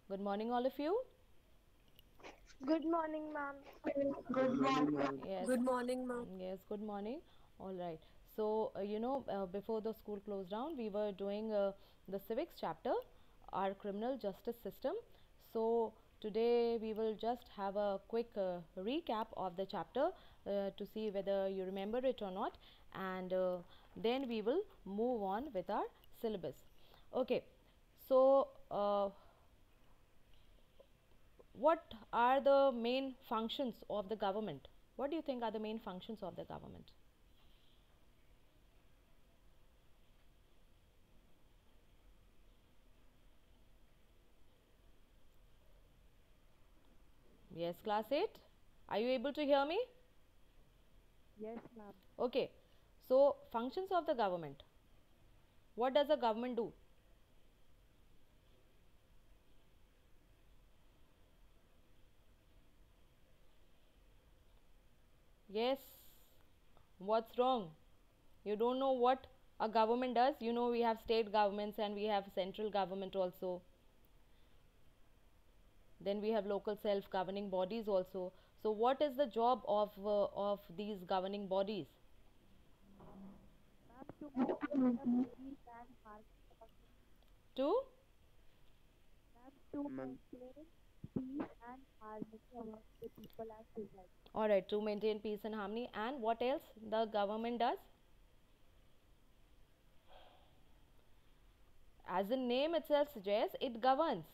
Good morning, all of you. Good morning, ma'am. Good morning, ma'am. Yes. Good morning, ma'am. Yes, good morning. All right. So, before the school closed down, we were doing the civics chapter, our criminal justice system. So, today we will just have a quick recap of the chapter to see whether you remember it or not, and then we will move on with our syllabus. Okay. So, what are the main functions of the government? What do you think are the main functions of the government? Yes, class 8. Are you able to hear me? Yes, ma'am. Okay. So, functions of the government. What does a government do? Yes. What's wrong? You don't know what a government does? You know, we have state governments and we have central government also. Then we have local self governing bodies also. So, what is the job of these governing bodies? Ma'am, to maintain the peace and harmony among the To ma'am, to Ma'am, maintain peace and harmony among the people and society. all right, to maintain peace and harmony. And what else the government does? As the name itself suggests, it governs.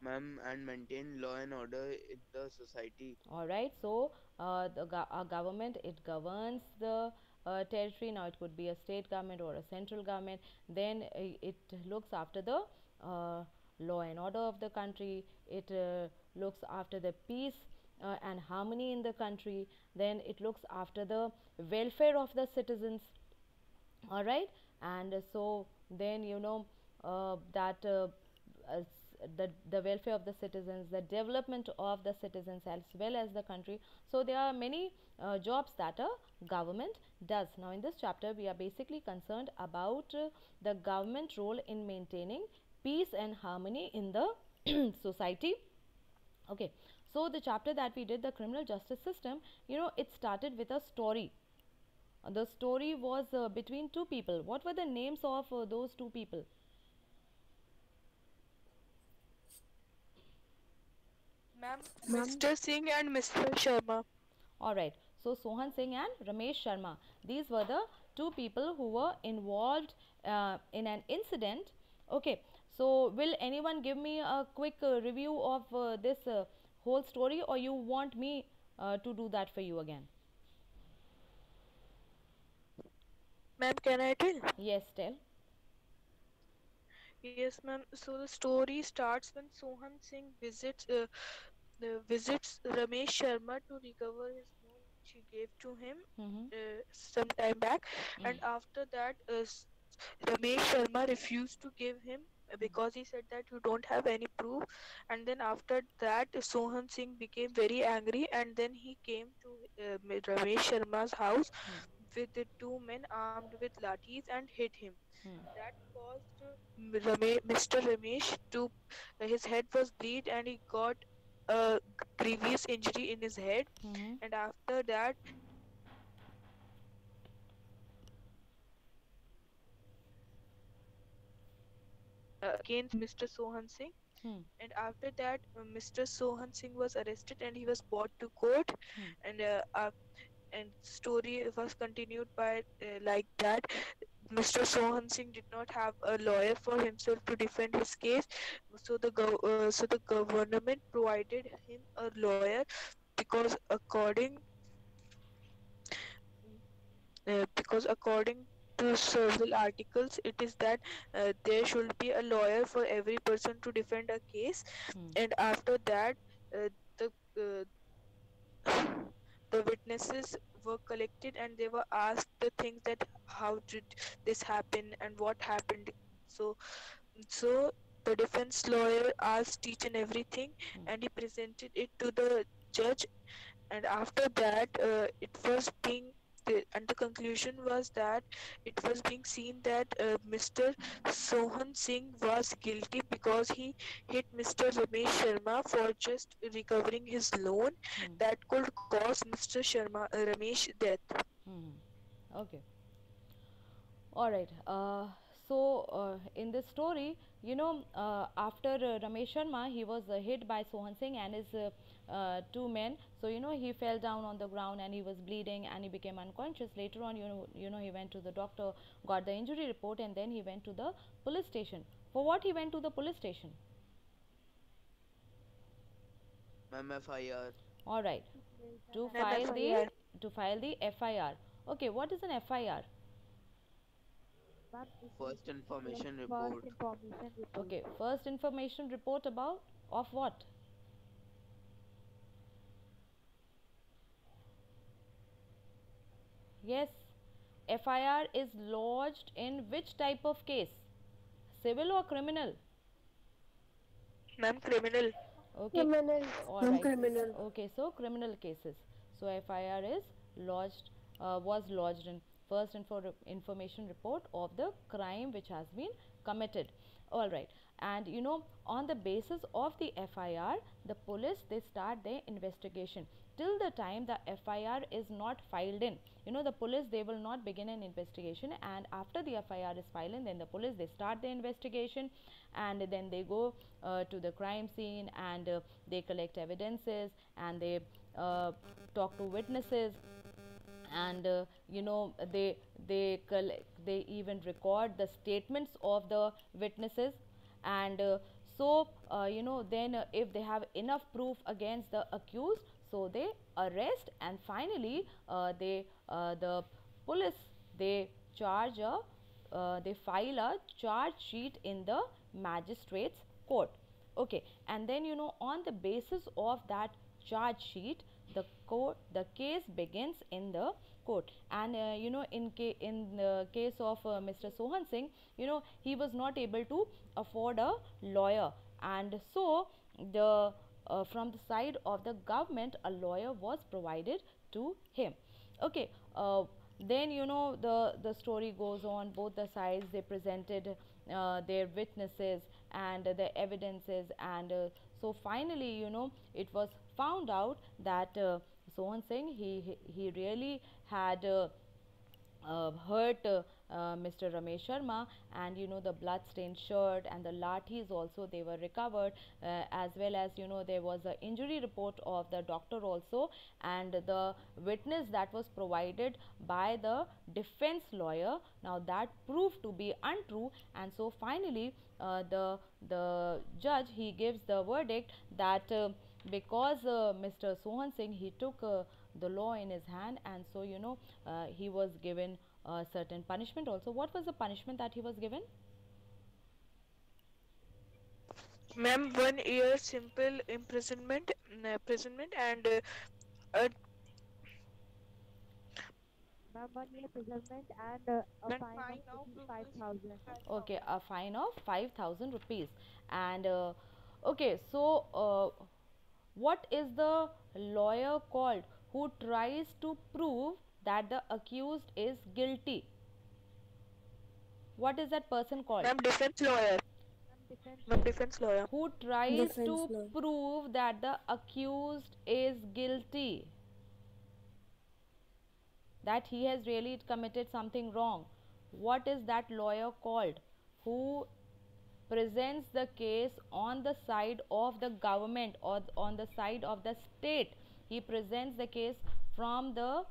ma'am, and maintain law and order in the society. All right, so our government, it governs the territory. Now it could be a state government or a central government. Then it looks after the law and order of the country. It looks after the peace and harmony in the country. Then it looks after the welfare of the citizens. All right, and so then that the welfare of the citizens, the development of the citizens as well as the country. So there are many jobs that a government does. Now in this chapter we are basically concerned about the government role in maintaining peace and harmony in the society. Okay, so the chapter that we did, the criminal justice system, it started with a story. The story was between two people. What were the names of those two people? Ma'am, Mr. Singh and Mr. Sharma. All right. So Sohan Singh and Ramesh Sharma. These were the two people who were involved in an incident. Okay. So will anyone give me a quick review of this whole story, or you want me to do that for you again? Ma'am, can I tell? Yes, tell. Yes, ma'am. So the story starts when Sohan Singh visits Ramesh Sharma to recover his phone which he gave to him Mm-hmm. some time back, and after that, Ramesh Sharma refused to give him because he said that you don't have any proof. And then after that, Sohan Singh became very angry, and then he came to Ramesh Sharma's house with the two men armed with lathis and hit him. That caused Mr. Ramesh to his head was bleed and he got a grievous injury in his head. Mm-hmm. And after that, against Mr. Sohan Singh. Hmm. And after that, Mr. Sohan Singh was arrested and he was brought to court. Hmm. And story was continued by like that. Mr. Sohan Singh did not have a lawyer for himself to defend his case, so the government provided him a lawyer because according to several articles, it is that there should be a lawyer for every person to defend a case. Hmm. And after that, the the witnesses were collected and they were asked the things that how did this happen and what happened. So so the defense lawyer asked each and everything, and he presented it to the judge. And after that, it was being and the conclusion was that it was being seen that Mr. Sohan Singh was guilty because he hit Mr. Ramesh Sharma for just recovering his loan Hmm. that could cause Mr. Ramesh death. Hmm. Okay. All right. So in this story, after Ramesh Sharma, he was hit by Sohan Singh and his two men. So he fell down on the ground and he was bleeding and he became unconscious. Later on, he went to the doctor, got the injury report, and then he went to the police station. For what he went to the police station? Ma'am, FIR. All right. To Place file an the FIR. to file the FIR. Okay. What is an FIR? ma'am, this is First information first report. information report. Okay. First information report about of what? Yes, FIR is lodged in which type of case? Civil or criminal? Ma'am, criminal. Okay, Criminal. all Some right. criminal. Okay, so criminal cases. So FIR is lodged, was lodged in first information report of the crime which has been committed. All right, and on the basis of the FIR, the police they start their investigation. Till the time the FIR is not filed in, the police they will not begin an investigation, and after the FIR is filed in, then the police they start the investigation, and then they go to the crime scene, and they collect evidences, and they talk to witnesses, and they even record the statements of the witnesses, and then if they have enough proof against the accused, so they arrest, and finally the police they charge a they file a charge sheet in the magistrate's court. Okay, and then on the basis of that charge sheet, the case begins in the court, and in the case of Mr. Sohan Singh, he was not able to afford a lawyer, and so the from the side of the government a lawyer was provided to him. Okay, then the story goes on. Both the sides they presented their witnesses and the evidences, and so finally it was found out that Sohan Singh he really had hurt Mr. Ramesh Sharma, and the blood stained shirt and the lathis also they were recovered, as well as there was a injury report of the doctor also, and the witness that was provided by the defense lawyer, now that proved to be untrue, and so finally the judge he gives the verdict that because Mr. Sohan Singh he took the law in his hand, and so he was given a certain punishment also. What was the punishment that he was given? Ma'am, 1 year simple imprisonment and a Ma'am, 1 year imprisonment and a and fine fine of of rupees rupees 5,000. Okay, a fine of 5,000 rupees, and okay, so what is the lawyer called who tries to prove that the accused is guilty? What is that person called? ma'am, defense lawyer. Ma'am, defense Ma'am, defense lawyer. Who tries Defense to lawyer. prove that the accused is guilty, that he has really committed something wrong? What is that lawyer called who presents the case on the side of the government or on the side of the state? He presents the case from the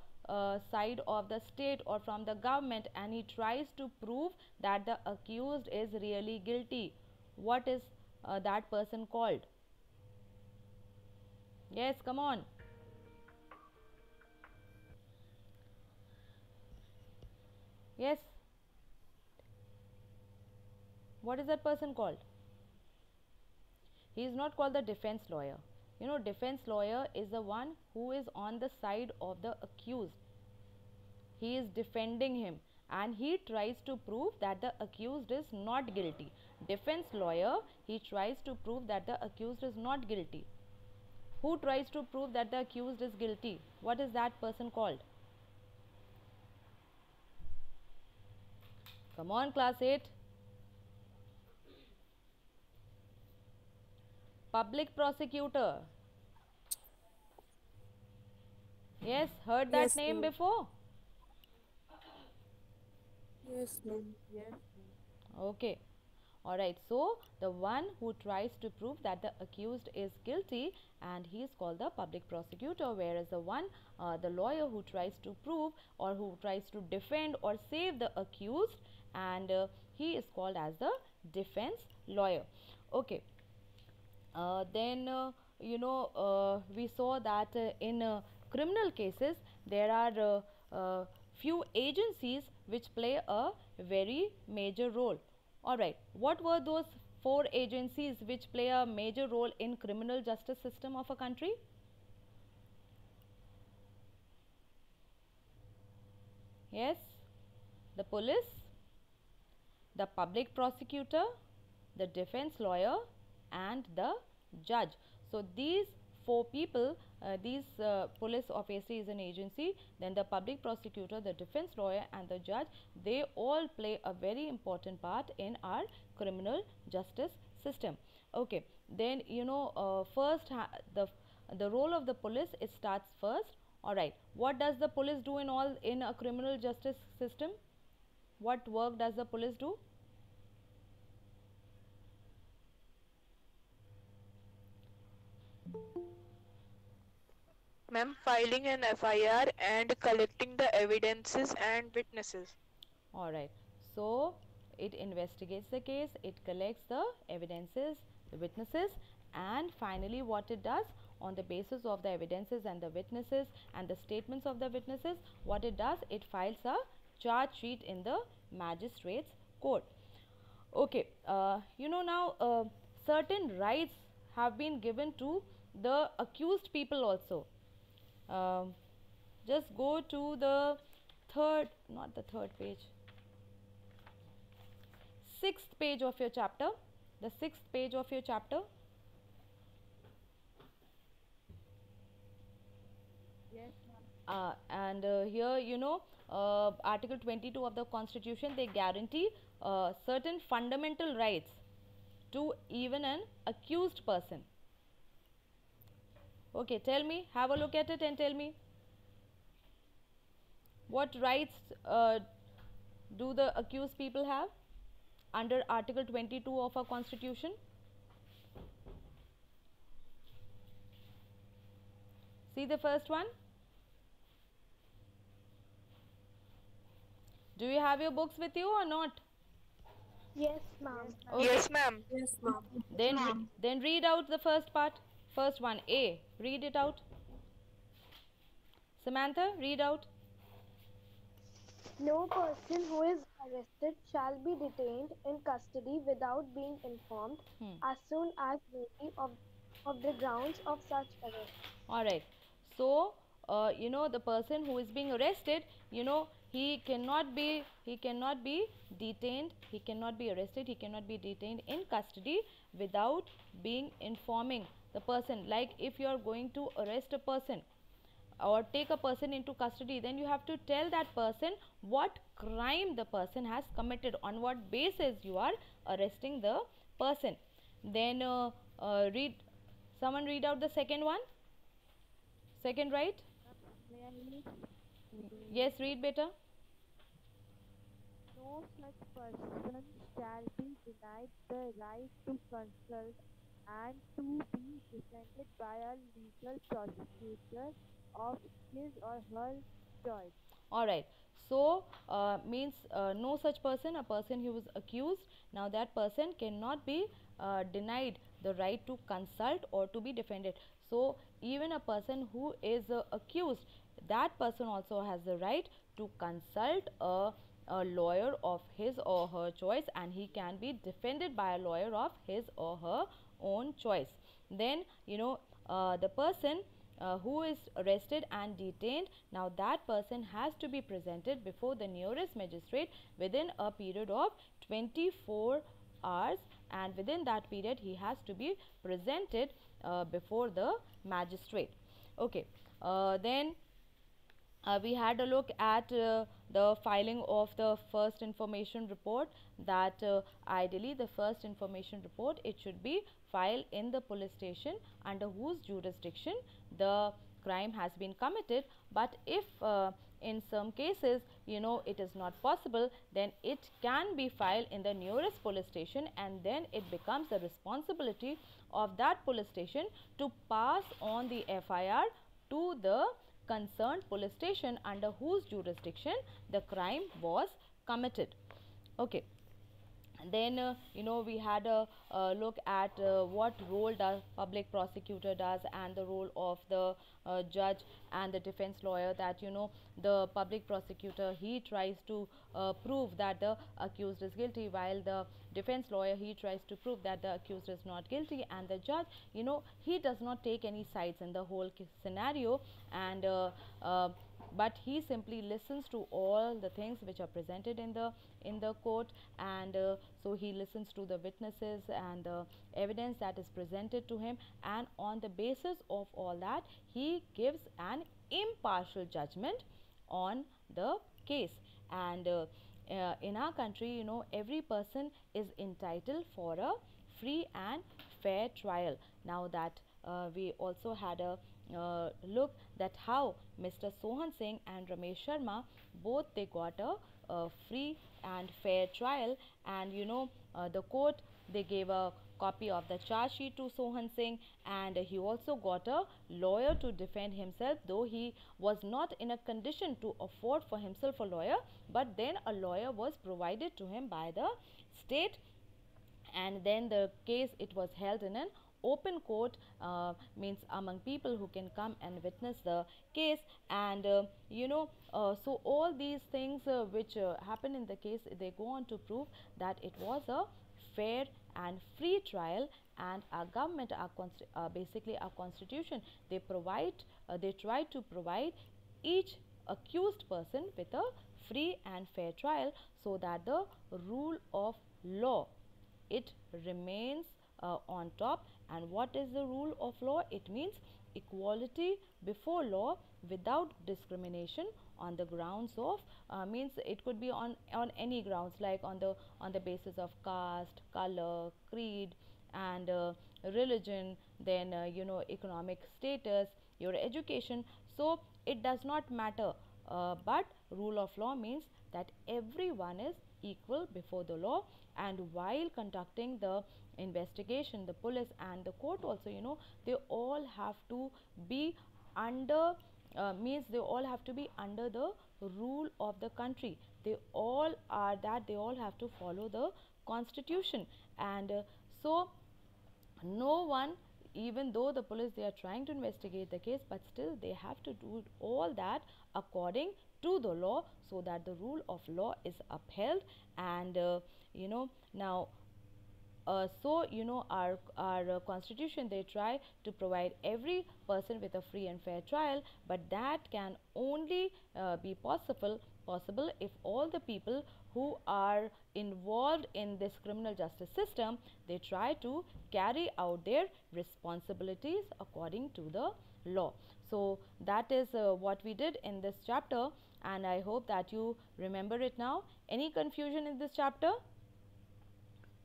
side of the state or from the government, and he tries to prove that the accused is really guilty. What is that person called? Yes, come on. Yes, what is that person called? He is not called the defense lawyer. Defense lawyer is the one who is on the side of the accused. He is defending him, and he tries to prove that the accused is not guilty. Defense lawyer, he tries to prove that the accused is not guilty. Who tries to prove that the accused is guilty? What is that person called? Come on, class 8. Public prosecutor. Yes, heard that Yes, name ma'am. before? Yes, ma'am. Okay. Alright, so the one who tries to prove that the accused is guilty, and he is called the public prosecutor, whereas the lawyer who tries to prove or who tries to defend or save the accused, and he is called as the defense lawyer. Okay. Then we saw that in criminal cases there are few agencies which play a very major role. All right, what were those four agencies which play a major role in criminal justice system of a country? Yes, the police, the public prosecutor, the defense lawyer, and the judge. So these four people, these police obviously is an agency, then the public prosecutor, the defense lawyer, and the judge, they all play a very important part in our criminal justice system. Okay, then first the role of the police, it starts first. All right, what does the police do in a criminal justice system? What work does the police do? Ma'am, filing an FIR and collecting the evidences and witnesses. All right, so it investigates the case, it collects the evidences, the witnesses, and finally what it does, on the basis of the evidences and the witnesses and the statements of the witnesses, what it does, it files a charge sheet in the magistrate's court. Okay, now certain rights have been given to the accused people also. Um, just go to the third, not the third page, sixth page of your chapter, the sixth page of your chapter. Yes, ma'am. And here article 22 of the constitution, they guarantee certain fundamental rights to even an accused person. Okay, tell me, have a look at it and tell me what rights do the accused people have under article 22 of our constitution. See the first one. Do you have your books with you or not? Yes, ma'am. Okay. Yes, ma'am. Yes, ma'am. Then read out the first part. First one, A. Read it out. Samantha, read out. No person who is arrested shall be detained in custody without being informed as soon as may be of the grounds of such arrest. All right. So, the person who is being arrested, he cannot be detained, he cannot be arrested, he cannot be detained in custody without being informing the person. Like if you are going to arrest a person or take a person into custody, then you have to tell that person what crime the person has committed, on what basis you are arresting the person. Then someone read out the second one. Second, right? May I read? Yes, read better. No such person shall be denied the right to consult and to be defended by a legal prosecutor of his or her choice. All right. So, means no such person, a person who is accused. Now, that person cannot be denied the right to consult or to be defended. So, even a person who is accused, that person also has the right to consult a lawyer of his or her choice, and he can be defended by a lawyer of his or her own choice. Then, the person who is arrested and detained, now that person has to be presented before the nearest magistrate within a period of 24 hours, and within that period he has to be presented before the magistrate. Okay, then We had a look at the filing of the first information report, that ideally the first information report, it should be filed in the police station under whose jurisdiction the crime has been committed. But if in some cases, it is not possible, then it can be filed in the nearest police station, and then it becomes the responsibility of that police station to pass on the FIR to the concerned police station under whose jurisdiction the crime was committed. Okay. Then we had a look at what role does public prosecutor does, and the role of the judge and the defense lawyer, that the public prosecutor, he tries to prove that the accused is guilty, while the defense lawyer, he tries to prove that the accused is not guilty, and the judge, he does not take any sides in the whole scenario, and but he simply listens to all the things which are presented in the court, and so he listens to the witnesses and the evidence that is presented to him, and on the basis of all that, he gives an impartial judgment on the case. And in our country, every person is entitled for a free and fair trial. Now that we also had a look that how Mr. Sohan Singh and Ramesh Sharma, both they got a free and fair trial, and the court, they gave a copy of the charge sheet to Sohan Singh, and he also got a lawyer to defend himself, though he was not in a condition to afford for himself a lawyer, but then a lawyer was provided to him by the state, and then the case, it was held in an open court, means among people who can come and witness the case. And so all these things which happen in the case, they go on to prove that it was a fair and free trial, and our government, basically our constitution, they try to provide each accused person with a free and fair trial, so that the rule of law, it remains on top. And what is the rule of law? It means equality before law without discrimination on the grounds of, means it could be on any grounds, like on the basis of caste, color, creed, and religion, then economic status, your education. So it does not matter, but rule of law means that everyone is equal before the law. And while conducting the investigation, the police and the court also, they all have to be under, means they all have to be under the rule of the country. They all are that, they all have to follow the constitution. And so no one, even though the police, they are trying to investigate the case, but still they have to do all that according to the law, so that the rule of law is upheld. And now so our constitution, they try to provide every person with a free and fair trial, but that can only be possible if all the people who are involved in this criminal justice system, they try to carry out their responsibilities according to the law. So that is what we did in this chapter, and I hope that you remember it now. Any confusion in this chapter?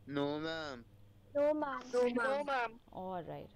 No, ma'am. No, ma'am. No, No, ma'am. ma'am. All right.